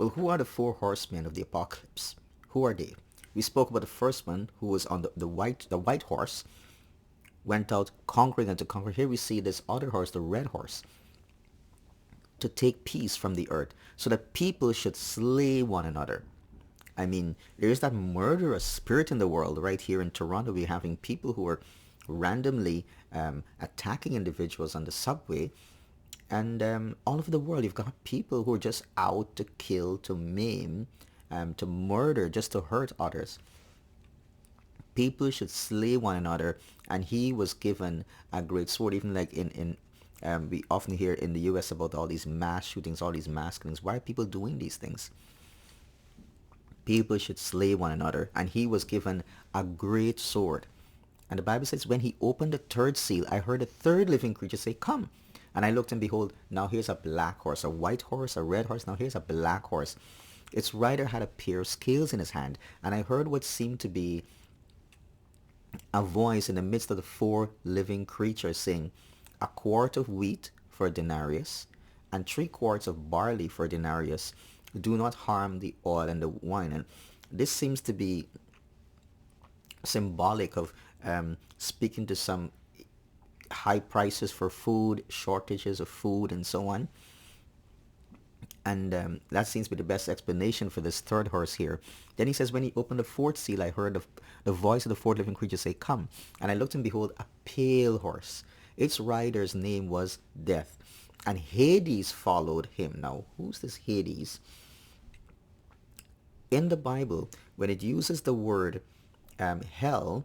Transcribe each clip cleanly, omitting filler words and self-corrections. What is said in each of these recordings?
Well, who are the four horsemen of the apocalypse? Who are they? We spoke about the first one, who was on the white horse, went out conquering and to conquer. Here we see this other horse, the red horse, to take peace from the earth, so that people should slay one another. I mean, there's that murderous spirit in the world. Right here in Toronto, we're having people who are randomly attacking individuals on the subway. And all over the world, you've got people who are just out to kill, to maim, to murder, just to hurt others. People should slay one another, and he was given a great sword. Even like we often hear in the U.S. about all these mass shootings, all these mass killings. Why are people doing these things? People should slay one another, and he was given a great sword. And the Bible says, when he opened the third seal, I heard a third living creature say, "Come." And I looked, and behold, now here's a black horse, a white horse, a red horse. Now here's a black horse. Its rider had a pair of scales in his hand, and I heard what seemed to be a voice in the midst of the four living creatures saying, "A quart of wheat for a denarius, and 3 quarts of barley for a denarius. Do not harm the oil and the wine." And this seems to be symbolic of speaking to some high prices for food, shortages of food, and so on. And that seems to be the best explanation for this third horse here. Then he says, when he opened the fourth seal, I heard the voice of the fourth living creature say, "Come." And I looked, and behold, a pale horse. Its rider's name was Death. And Hades followed him. Now, who's this Hades? In the Bible, when it uses the word hell,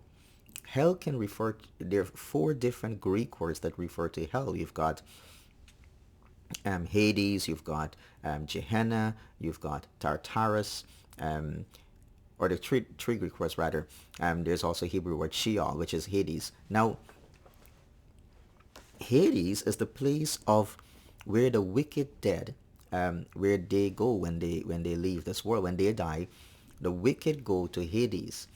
hell can refer to, there are four different Greek words that refer to hell. You've got Hades, you've got Gehenna, you've got Tartarus, or the three Greek words rather. There's also Hebrew word Sheol, which is Hades. Now, Hades is the place of where the wicked dead, where they go when they leave this world, when they die. The wicked go to Hades.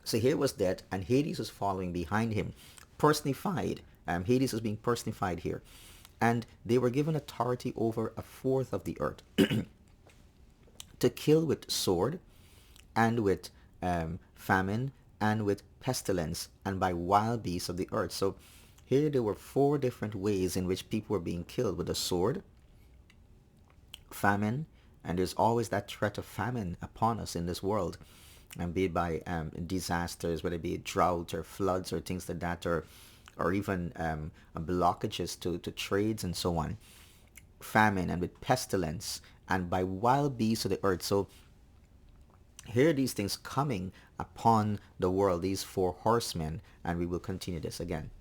So here was death, and Hades was following behind him, personified. Hades is being personified here. And they were given authority over a fourth of the earth to kill with sword, and with famine, and with pestilence, and by wild beasts of the earth. So here there were four different ways in which people were being killed: with the sword, famine, and there's always that threat of famine upon us in this world, and be it by disasters, whether it be drought or floods or things like that, or even blockages to trades and so on. Famine, and with pestilence, and by wild beasts of the earth. So here are these things coming upon the world, these four horsemen, and we will continue this again.